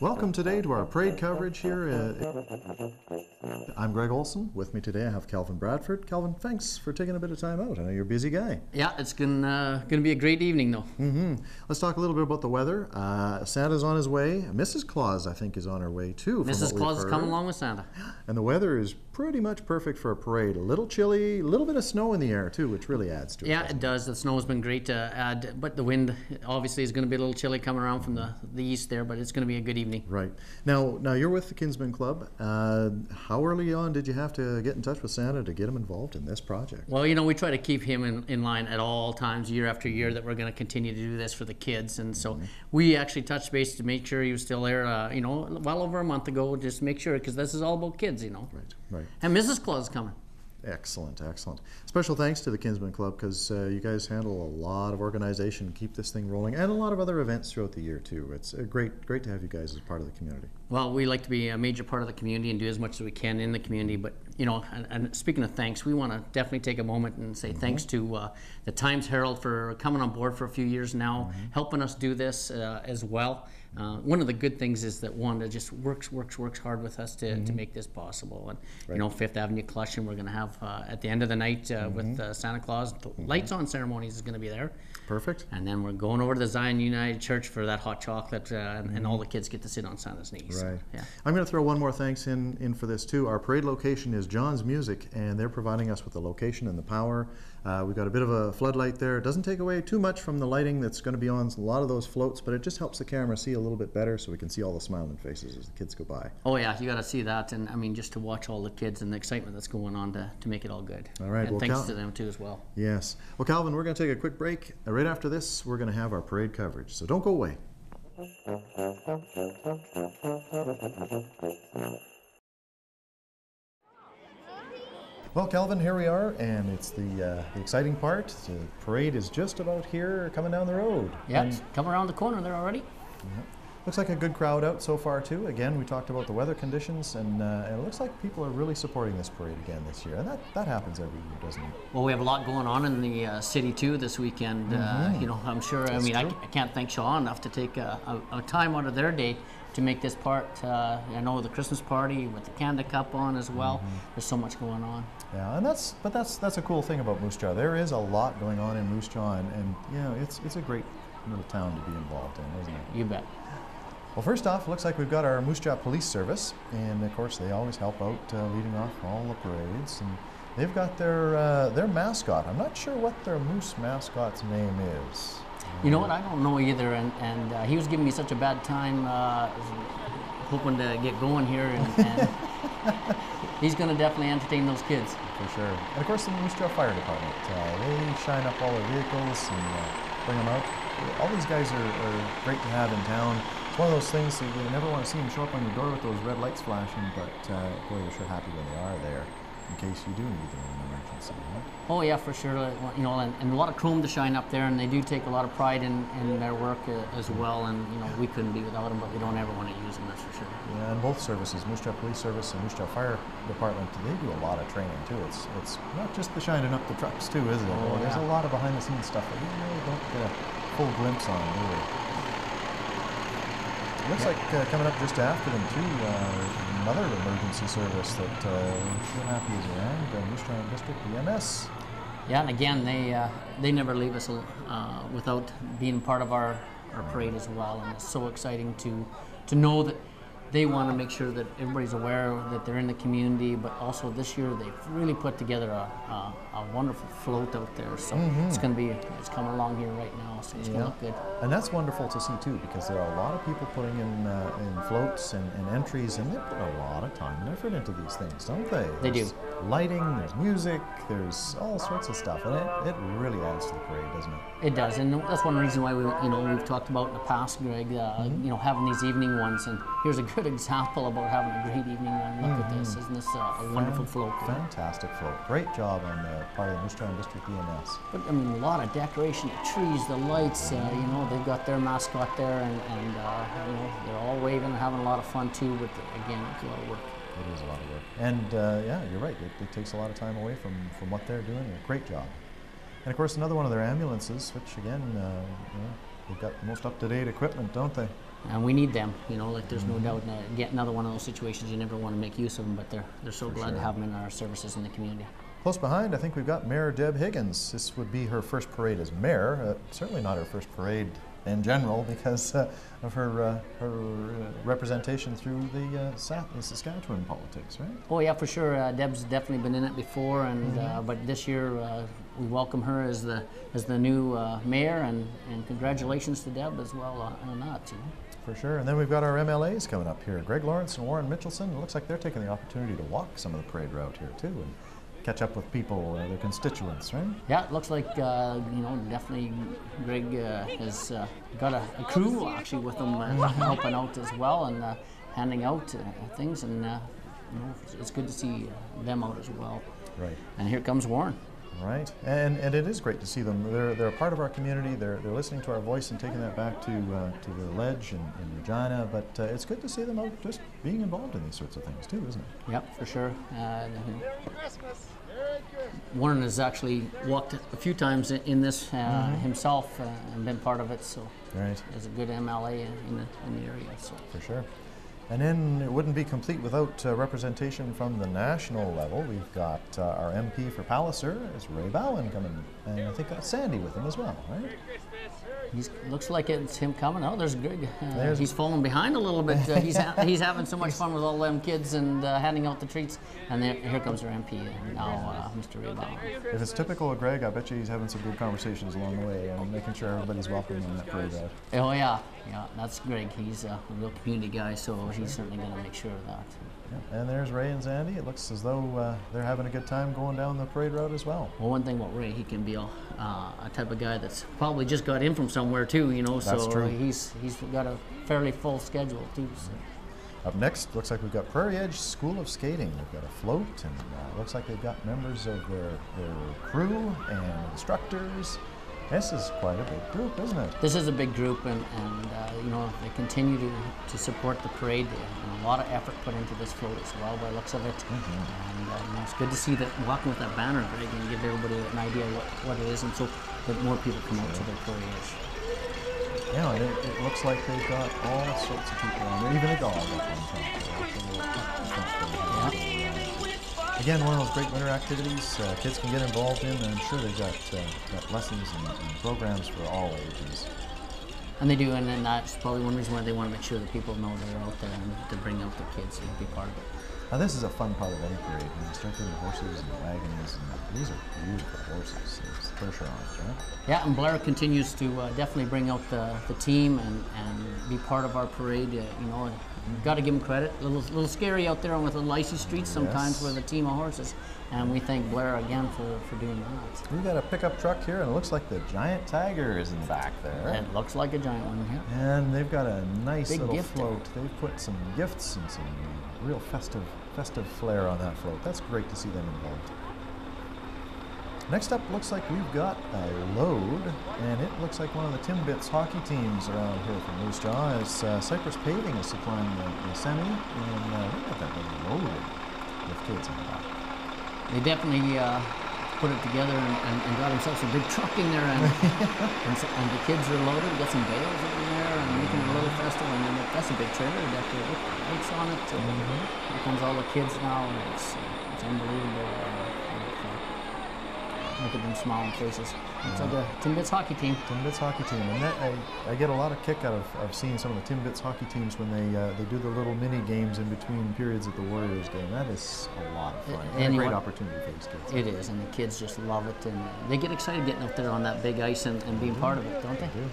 Welcome today to our parade coverage here. I'm Greg Olson. With me today I have Calvin Bradford. Calvin, thanks for taking a bit of time out. I know you're a busy guy. Yeah, it's gonna be a great evening though. Let's talk a little bit about the weather. Santa's on his way. Mrs. Claus, I think, is on her way too. Mrs. Claus is coming along with Santa. And the weather is pretty much perfect for a parade. A little chilly, a little bit of snow in the air too, which really adds to it. Yeah, it does. The snow has been great to add, but the wind obviously is going to be a little chilly coming around from the east there, but it's going to be a good evening. Right. Now you're with the Kinsmen Club. How early on did you have to get in touch with Santa to get him involved in this project? Well, we try to keep him in line at all times, year after year, that we're going to continue to do this for the kids. And so we actually touched base to make sure he was still there, well over a month ago, just to make sure, because this is all about kids, Right. And Mrs. Claus is coming. Excellent. Special thanks to the Kinsmen Club, because you guys handle a lot of organization, keep this thing rolling, and a lot of other events throughout the year too. It's great to have you guys as part of the community. Well, we like to be a major part of the community and do as much as we can in the community. But and speaking of thanks, we want to definitely take a moment and say thanks to the Times Herald for coming on board for a few years now, helping us do this as well. One of the good things is that Wanda just works hard with us to make this possible. And Fifth Avenue Collection, we're going to have at the end of the night with Santa Claus, the lights on ceremonies is going to be there. Perfect. And then we're going over to the Zion United Church for that hot chocolate, and all the kids get to sit on Santa's knees. Right. So, yeah. I'm going to throw one more thanks in for this too. Our parade location is John's Music, and they're providing us with the location and the power. We've got a bit of a floodlight there. It doesn't take away too much from the lighting that's going to be on a lot of those floats, but it just helps the camera see a little bit better so we can see all the smiling faces as the kids go by. Oh yeah, you got to see that, and I mean just to watch all the kids and the excitement that's going on to make it all good. All right. And well, thanks to them too as well. Yes. Well, Calvin, we're going to take a quick break. Right after this, we're going to have our parade coverage, so don't go away. Well, Calvin, here we are, and it's the exciting part. The parade is just about here, coming down the road. Yeah, it's coming around the corner there already. Yeah. Looks like a good crowd out so far, too. Again, we talked about the weather conditions, and it looks like people are really supporting this parade again this year. And that happens every year, doesn't it? Well, we have a lot going on in the city, too, this weekend. I'm sure, I can't thank Shaw enough to take a time out of their day to make this part. I know the Christmas party with the Canada Cup on as well. There's so much going on. Yeah, and that's a cool thing about Moose Jaw. There is a lot going on in Moose Jaw, and it's a great little town to be involved in, isn't it? You bet. Well, first off, looks like we've got our Moose Jaw Police Service, and of course they always help out leading off all the parades. And they've got their mascot. I'm not sure what their moose mascot's name is. You know what? I don't know either, and he was giving me such a bad time, hoping to get going here, and he's going to definitely entertain those kids. For sure. And of course the Moose Jaw Fire Department. They shine up all their vehicles and bring them out. All these guys are great to have in town. It's one of those things that you never want to see them show up on your door with those red lights flashing, but boy, you're sure happy when they are there, in case you do need them in an emergency. Right? Oh yeah, for sure. And a lot of chrome to shine up there, and they do take a lot of pride in their work as well. And we couldn't be without them, but we don't ever want to use them. That's for sure. Yeah, and both services, Moose Jaw Police Service and Moose Jaw Fire Department, they do a lot of training too. It's not just the shining up the trucks too, is it? Oh, There's a lot of behind-the-scenes stuff that you really don't get a full glimpse on, do we? Looks like coming up just after them too, another emergency service that we're happy is around, Moose Jaw District, the MS. Yeah, and again, they never leave us without being part of our parade as well, and it's so exciting to know that they want to make sure that everybody's aware that they're in the community, but also this year they've really put together a wonderful float out there. So it's coming along here right now, so it's going to look good. And that's wonderful to see too, because there are a lot of people putting in floats and entries, and they put a lot of time and effort into these things, don't they? They do. Lighting, there's music, there's all sorts of stuff, and it really adds to the parade, doesn't it? It does, and that's one reason why we've talked about in the past, Greg, having these evening ones. And here's a good good example about having a great evening. And look at this, isn't this a wonderful float? Fantastic float. Great job on the part of the Moose Jaw District EMS. But I mean, a lot of decoration, the trees, the lights. You know, they've got their mascot there, and you know, they're all waving and having a lot of fun too. But again, it's a lot of work. It is a lot of work. And yeah, you're right. It takes a lot of time away from what they're doing. A great job. And of course, another one of their ambulances, which again, you know, they've got the most up-to-date equipment, don't they? And we need them, you know, like there's no doubt. Get another one of those situations, you never want to make use of them, but they're so glad to have them in our services in the community. Close behind, I think we've got Mayor Deb Higgins. This would be her first parade as mayor. Certainly not her first parade in general because of her representation through the Saskatchewan politics, right? Oh yeah, for sure. Deb's definitely been in it before, and but this year we welcome her as the new mayor, and congratulations to Deb as well on that too. For sure. And then we've got our MLAs coming up here. Greg Lawrence and Warren Mitchelson. It looks like they're taking the opportunity to walk some of the parade route here too and catch up with people, their constituents, right? Yeah, it looks like, you know, definitely Greg has got a crew actually with him helping out as well and handing out things, and you know, it's good to see them out as well. Right. And here comes Warren. Right, and it is great to see them. They're a part of our community. They're listening to our voice and taking that back to the Ledge in Regina. But it's good to see them out just being involved in these sorts of things too, isn't it? Yep, for sure. Warren has actually walked a few times in this himself and been part of it. So right. There's a good MLA in the area. So for sure. And then it wouldn't be complete without representation from the national level. We've got our MP for Palliser is Ray Bowen coming, and I think that's Sandy with him as well, right? Looks like it's him coming. Oh, there's Greg. He's falling behind a little bit. He's having so much fun with all them kids and handing out the treats. And here comes our MP now, Mr. Ray Bowen. If it's typical of Greg, I bet you he's having some good conversations along the way and making sure everybody's welcome on that parade route. Oh yeah, that's Greg. He's a real community guy, so he's certainly going to make sure of that. Yeah. And there's Ray and Sandy. It looks as though they're having a good time going down the parade route as well. Well, one thing about Ray, he can be a type of guy that's probably just got in from somewhere too, you know. That's so true. He's got a fairly full schedule too. So. Up next, looks like we've got Prairie Edge School of Skating. They've got a float, and looks like they've got members of their crew and instructors. This is quite a big group, isn't it? This is a big group, and you know, they continue to support the parade, and a lot of effort put into this float as well, by the looks of it. And you know, it's good to see that walking with that banner, Greg, and give everybody an idea what it is, and so that more people come out to their Prairie Edge. Yeah, and it looks like they've got all sorts of people on there, even a dog up on top. Yeah. Again, one of those great winter activities kids can get involved in, and I'm sure they've got lessons and programs for all ages. And they do, and then that's probably one reason why they want to make sure that people know they're out there and to bring out their kids and be part of it. Now this is a fun part of any parade. When you start getting horses and wagons, and these are beautiful horses. It's Percherons, right? Yeah, and Blair continues to definitely bring out the team and be part of our parade. You know, got to give them credit. A little scary out there with the icy streets sometimes with a team of horses. And we thank Blair again for doing that. We've got a pickup truck here, and it looks like the Giant Tiger is in the back there. It looks like a giant one, yeah. And they've got a nice big little float. They've put some gifts and some real festive flair on that float. That's great to see them involved. Next up, looks like we've got a load, and it looks like one of the Timbits hockey teams around here from Moose Jaw. As Cypress Paving is supplying the semi, and we got that thing loaded with kids in the back. They definitely put it together and got themselves a big truck in there, and the kids are loaded. We got some bales in there and making a little festival, and that's a big trailer. They got the lights on it. Here comes all the kids now, and it's unbelievable. Look at them smiling faces. It's like a Timbits hockey team. Timbits hockey team, and that, I get a lot of kick out of seeing some of the Timbits hockey teams when they do the little mini games in between periods at the Warriors game. That is a lot of fun. And a great opportunity for these kids. It is, and the kids just love it, and they get excited getting out there on that big ice and being part of it, don't they? They do.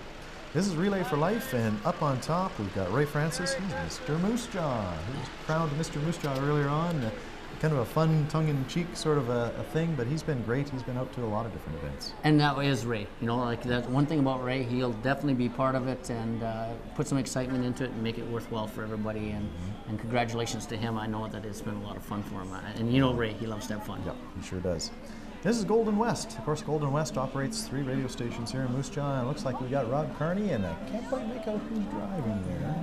This is Relay for Life, and up on top we've got Ray Francis. He's Mr. Moose Jaw. He was crowned Mr. Moose Jaw earlier on. kind of a fun, tongue-in-cheek sort of a thing, but he's been great. He's been out to a lot of different events. And that is Ray. You know, like that's one thing about Ray. He'll definitely be part of it and put some excitement into it and make it worthwhile for everybody. And congratulations to him. I know that it's been a lot of fun for him. And you know Ray, he loves to have fun. Yep, he sure does. This is Golden West. Of course, Golden West operates 3 radio stations here in Moose Jaw. And it looks like we got Rob Carney, and I can't quite make out who's driving there.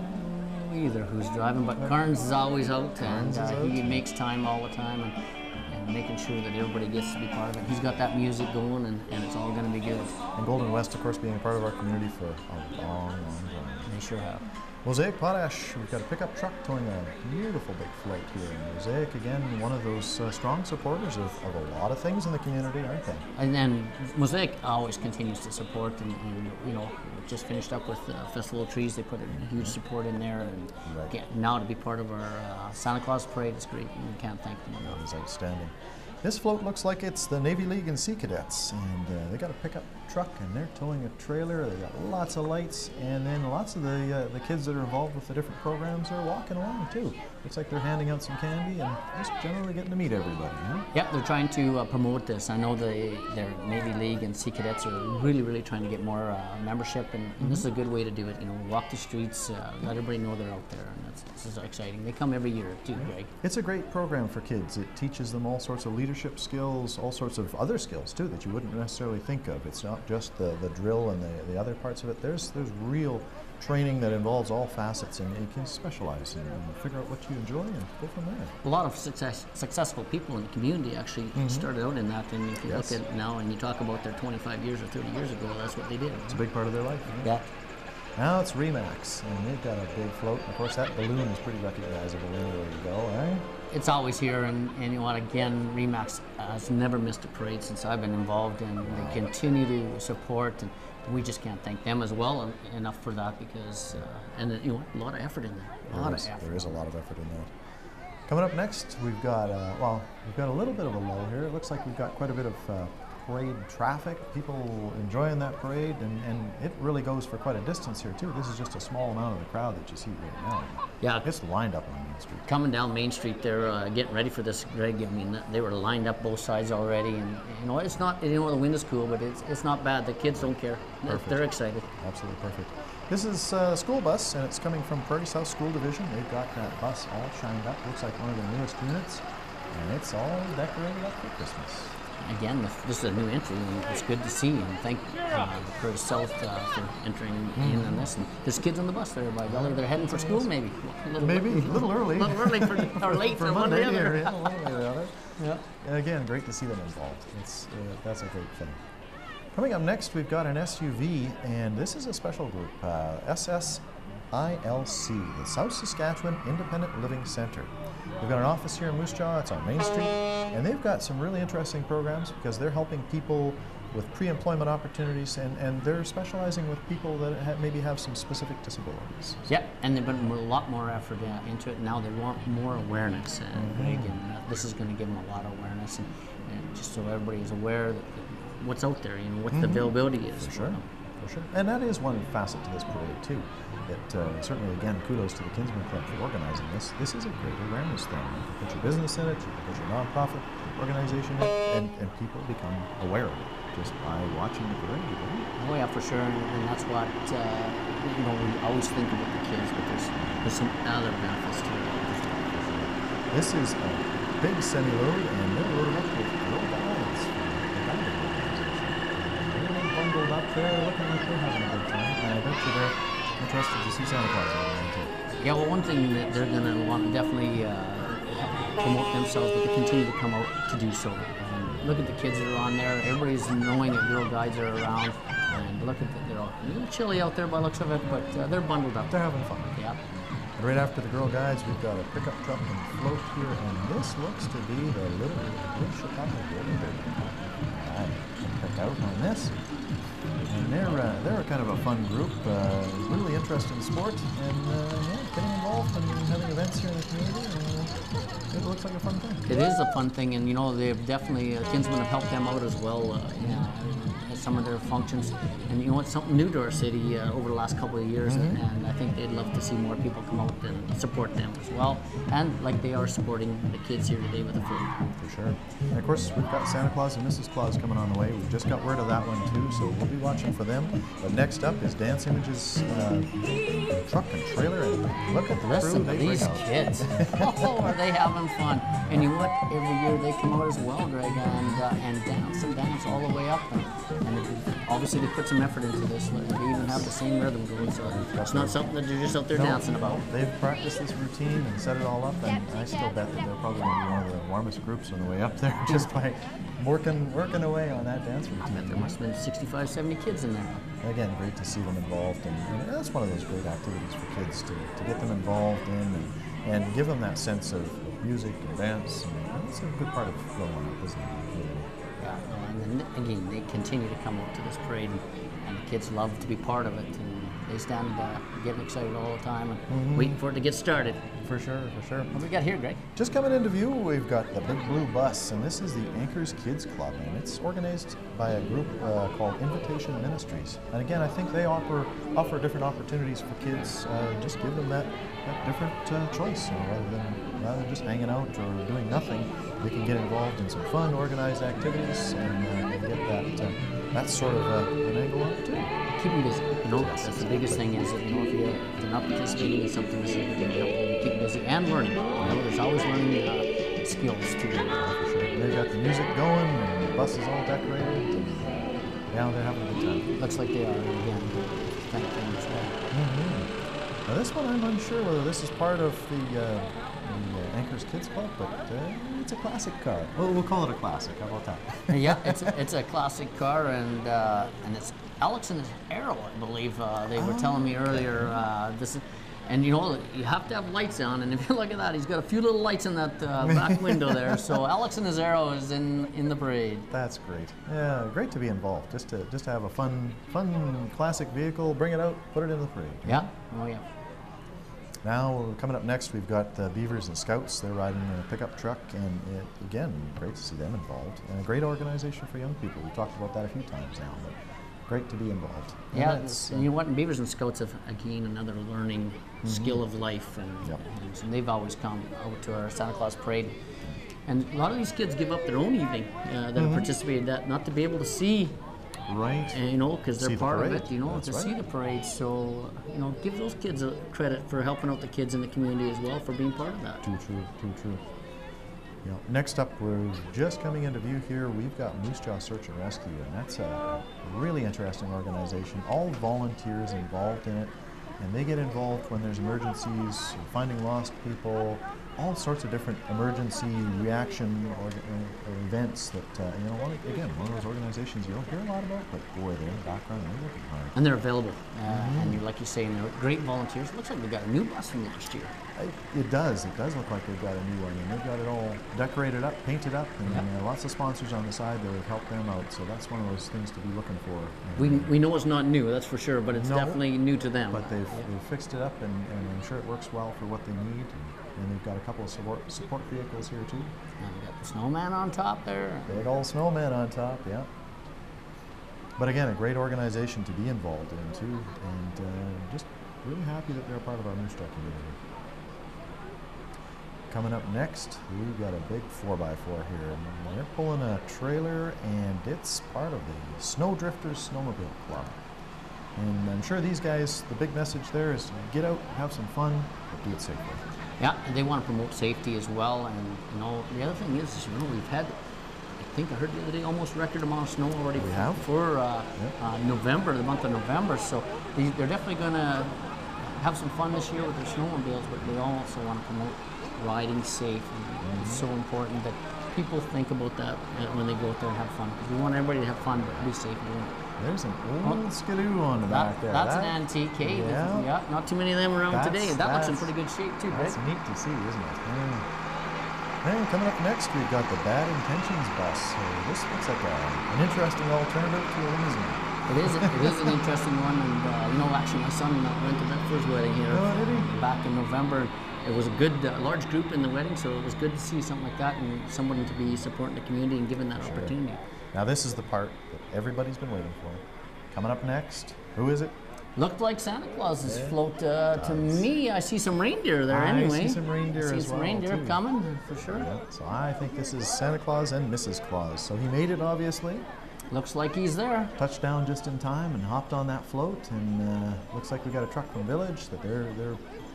Either who's driving, but Carnes is always out, and he makes time all the time and making sure that everybody gets to be part of it. He's got that music going, and it's all going to be good. And Golden West, of course, being a part of our community for a long, long time. They sure have. Mosaic Potash, we've got a pickup truck towing a beautiful big float here. And Mosaic, again, one of those strong supporters of a lot of things in the community, aren't they? And then Mosaic always continues to support, and you know, just finished up with Festival of Trees. They put a huge support in there, and now to be part of our Santa Claus parade is great, and we can't thank them enough. That is outstanding. This float looks like it's the Navy League and Sea Cadets, and they got a pickup truck, and they're towing a trailer. They got lots of lights, and then lots of the kids that are involved with the different programs are walking along too. Looks like they're handing out some candy and just generally getting to meet everybody. Huh? Yeah, they're trying to promote this. I know their Navy League and Sea Cadets are really trying to get more membership, and this is a good way to do it. You know, walk the streets, let everybody know they're out there, and this is exciting. They come every year too, Greg. It's a great program for kids. It teaches them all sorts of leadership skills, all sorts of other skills too that you wouldn't necessarily think of. It's not just the drill and the other parts of it. There's real training that involves all facets, and you can specialize and figure out what you enjoy and go from there. A lot of successful people in the community actually started out in that, and if you look at it now and you talk about their 25 years or 30 years ago, that's what they did. It's a big part of their life. Yeah. Now it's Remax, and they've got a big float. Of course, that balloon is pretty recognizable anywhere you go, right? It's always here, and you know what, again, Remax has never missed a parade since I've been involved, and they continue to support, and we just can't thank them as well enough for that, because, and you know, a lot of effort in there. There is a lot of effort in that. Coming up next, we've got, we've got a little bit of a lull here. It looks like we've got quite a bit of parade traffic, people enjoying that parade, and it really goes for quite a distance here too. This is just a small amount of the crowd that you see right now. Yeah, it's lined up on Main Street. Coming down Main Street, they're getting ready for this, Greg. I mean, they were lined up both sides already, and you know, it's not, you know, the wind is cool, but it's not bad. The kids don't care. Perfect. They're excited. Absolutely perfect. This is a school bus, and it's coming from Prairie South School Division. They've got that bus all shined up. Looks like one of the newest units, and it's all decorated up for Christmas. Again, this is a new entry, and it's good to see, and thank Prairie South for entering in on this. And there's kids on the bus there, by golly. They're heading for school, maybe. A little early. A little early or late for one or the other. Yeah, one way or the other. Yeah. And again, great to see them involved. That's a great thing. Coming up next, we've got an SUV, and this is a special group, SSILC, the South Saskatchewan Independent Living Centre. We've got an office here in Moose Jaw. It's on Main Street, and they've got some really interesting programs because they're helping people with pre-employment opportunities, and they're specializing with people that maybe have some specific disabilities. Yeah, and they've put a lot more effort into it. Now they want more awareness, Greg, and this is going to give them a lot of awareness, and just so everybody is aware that what's out there, you know, what the availability is. For sure. And that is one facet to this parade too. It certainly, again, kudos to the Kinsmen Club for organizing this. This is a great awareness thing. You can put your business in it, you can put your nonprofit organization in it, and people become aware of it just by watching the parade. Right? Oh yeah, for sure, and that's what you know. We always think about the kids, but there's some other benefits to it. This is a big semi-load, and they're loaded up with Girl Guides from the Guided organization. They're bundled up there, looking like they're having a good time. And I bet you they're interested to see Santa Claus over there too. Yeah, well, one thing that they're going to want to definitely promote themselves, but they continue to come out to do so. And look at the kids that are on there. Everybody's knowing that Girl Guides are around. And look at they're all a little chilly out there by the looks of it, but they're bundled up. They're having fun. Yeah. And right after the Girl Guides, we've got a pickup truck and float here, and this looks to be the Little Chicago Golden Baby. All right, check out on this. And they're kind of a fun group, really interested in sport, and getting involved and having events here in the community. It looks like a fun thing. It is a fun thing, and you know they've definitely Kinsmen have helped them out as well. some of their functions. And you know, it's something new to our city over the last couple of years, and I think they'd love to see more people come out and support them as well. And like they are supporting the kids here today with the food. For sure. And of course, we've got Santa Claus and Mrs. Claus coming on the way. We've just got word of that one too, so we'll be watching for them. But next up is Dance Images truck and trailer, and look at the Listen crew to they these bring out. kids. Oh, are they having fun? And you know what? Every year they come out as well, Greg, and dance all the way up. And obviously they put some effort into this. They even have the same rhythm going, so it's not something that you're just out there dancing about. They've practiced this routine and set it all up, and I still bet that they're probably going to be one of the warmest groups on the way up there, just by working away on that dance routine. I bet there must have been 65, 70 kids in there. Again, great to see them involved, and that's one of those great activities for kids to get them involved in and give them that sense of music and dance. And it's a good part of growing up, isn't it? Yeah, and then again, they continue to come out to this parade, and the kids love to be part of it, and they stand getting excited all the time and waiting for it to get started. For sure, for sure. What do we got here, Greg? Just coming into view, we've got the Big Blue Bus, and this is the Anchors Kids Club, and it's organized by a group called Invitation Ministries. And again, I think they offer different opportunities for kids. Just give them that different choice, rather than just hanging out or doing nothing. They can get involved in some fun, organized activities and get that sort of an angle on it too. Keep them busy. You know, that's the biggest thing is that, you know, if they're not participating in something, this is going to help them keep busy and learning. You know, there's always learning skills too. For sure. They've got the music going, and the bus is all decorated, and yeah, they're having a good time. Looks like they are, and again, thank them as well. Now this one, I'm unsure whether this is part of the Anchors Kids Club, but it's a classic car. Well, we'll call it a classic. How about that? Yeah, it's a classic car, and it's Alex and his Arrow, I believe. They were telling me earlier. And you know, you have to have lights on, and if you look at that, he's got a few little lights in that back window there. So Alex and his Arrow is in the parade. That's great. Yeah, great to be involved. Just to have a fun classic vehicle, bring it out, put it in the parade. Yeah. Oh yeah. Now, coming up next, we've got the Beavers and Scouts. They're riding in a pickup truck, and again, great to see them involved. And a great organization for young people. We've talked about that a few times now, but great to be involved. Yeah, and you know what? And Beavers and Scouts have, again, another learning skill of life, and they've always come out to our Santa Claus parade. And a lot of these kids give up their own evening that have participated, that not to be able to see. Right. And, you know, because they're part of it, you know, That's to right. see the parade. So, you know, give those kids a credit for helping out the kids in the community as well, for being part of that. Too true. Yeah. Next up, we're just coming into view here. We've got Moose Jaw Search and Rescue, and that's a really interesting organization. All volunteers involved in it, and they get involved when there's emergencies, finding lost people, all sorts of different emergency reaction or events that, you know, one of those organizations you don't hear a lot about, but boy, they're in the background and they're working hard. And they're available. And like you say, and they're great volunteers. It looks like they got a new bus from last year. It does look like they've got a new one, and they've got it all decorated up, painted up, and lots of sponsors on the side that have helped them out, so that's one of those things to be looking for. We know it's not new, that's for sure, but it's definitely new to them. But they've fixed it up, and I'm sure it works well for what they need, and they've got a couple of support vehicles here too. And we got the snowman on top there. Big old snowman on top, yeah. But again, a great organization to be involved in too, and just really happy that they're a part of our Moose Jaw community. Coming up next, we've got a big 4x4 here, and they're pulling a trailer, and it's part of the Snow Drifters Snowmobile Club. And I'm sure these guys, the big message there is to get out, have some fun, but do it safely. Yeah, and they want to promote safety as well. And you know, the other thing is, you know, we've had, I think I heard the other day, almost record amount of snow already for November, the month of November. So they're definitely going to have some fun this year with their snowmobiles, but they also want to promote riding safe. And it's so important that people think about that when they go out there and have fun, because we want everybody to have fun, but be safe doing it. There's an old skidoo on the back there. That's an antique, eh? Yeah, not too many of them around today. That looks in pretty good shape too, right? That's neat to see, isn't it? And coming up next, we've got the Bad Intentions bus. So this looks like an interesting alternative to a limousine. It is an interesting one, and you know, actually, my son went to that first wedding here back in November. It was a good, large group in the wedding, so it was good to see something like that and someone to be supporting the community and giving that opportunity. Now this is the part that everybody's been waiting for. Coming up next, who is it? Looked like Santa Claus's float to me. I see some reindeer there anyway. I see some reindeer I see as some well, reindeer too. coming, for sure. Yeah, so I think this is Santa Claus and Mrs. Claus. So he made it, obviously. Looks like he's there. Touched down just in time and hopped on that float. And looks like we got a truck from Village that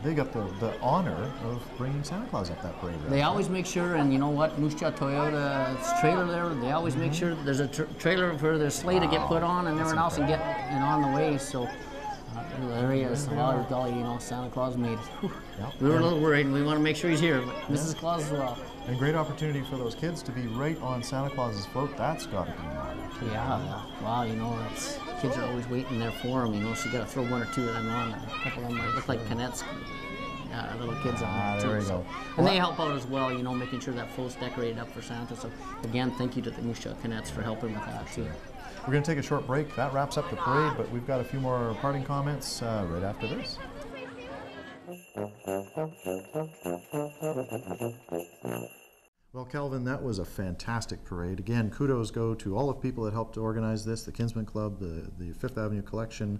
they got the honor of bringing Santa Claus up that parade route. They always make sure, and you know what, Moose Jaw Toyota's trailer there, they always make sure that there's a trailer for their sleigh to get put on and everyone else and get on the way. So there he is. Wow, golly, you know, Santa Claus made it. Whew. Yep. We were a little worried and we want to make sure he's here, but Mrs. Claus as well. And great opportunity for those kids to be right on Santa Claus's float. That's got to be nice. Yeah, wow, you know, kids are always waiting there for him, you know, so you got to throw one or two of them on. A couple of them look like Canets, little kids on there, too. There we go. And they help out as well, you know, making sure that float's decorated up for Santa. So, again, thank you to the Moose Jaw Canets for helping with that, too. We're going to take a short break. That wraps up the parade, but we've got a few more parting comments right after this. Well, Calvin, that was a fantastic parade. Again, kudos go to all of the people that helped to organize this, the Kinsmen Club, the Fifth Avenue Collection,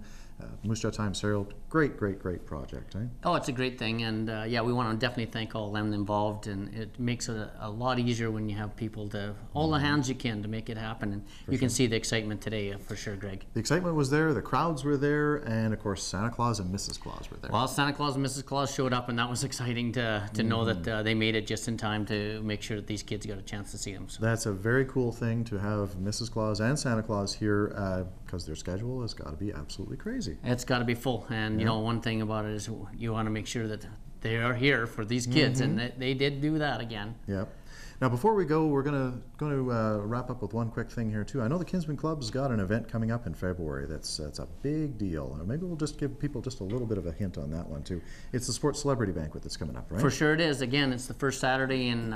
Moose Jaw Times Herald. Great, great, great project, eh? Oh, it's a great thing, and yeah, we want to definitely thank all of them involved, and it makes it a lot easier when you have people all the hands you can to make it happen, and you can see the excitement today, for sure, Greg. The excitement was there, the crowds were there, and of course Santa Claus and Mrs. Claus were there. Well, Santa Claus and Mrs. Claus showed up, and that was exciting to know that they made it just in time to make sure that these kids got a chance to see them. So. That's a very cool thing to have Mrs. Claus and Santa Claus here, because their schedule has got to be absolutely crazy. It's got to be full, and you know, one thing about it is you want to make sure that they are here for these kids, and they did do that again. Yep. Now, before we go, we're going to wrap up with one quick thing here too. I know the Kinsmen Club's got an event coming up in February. That's a big deal. Maybe we'll just give people just a little bit of a hint on that one too. It's the Sports Celebrity Banquet that's coming up, right? For sure it is. Again, it's the first Saturday in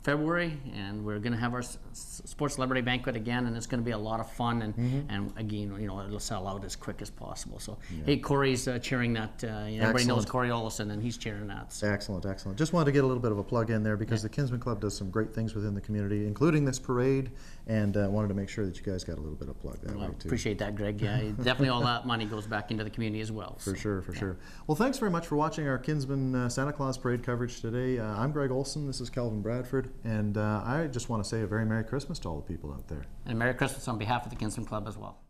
February, and we're going to have our Sports Celebrity Banquet again, and it's going to be a lot of fun. And again, you know, it'll sell out as quick as possible. So, hey, Corey's cheering that. Everybody knows Corey Olson, and he's cheering that. So. Excellent, excellent. Just wanted to get a little bit of a plug in there because the Kinsmen Club does some great things within the community, including this parade, and wanted to make sure that you guys got a little bit of plug that way too. Appreciate that, Greg. Yeah, definitely all that money goes back into the community as well. For sure, for sure. Well, thanks very much for watching our Kinsmen Santa Claus Parade coverage today. I'm Greg Olson, this is Kelvin Bradford, and I just want to say a very Merry Christmas to all the people out there. And Merry Christmas on behalf of the Kinsmen Club as well.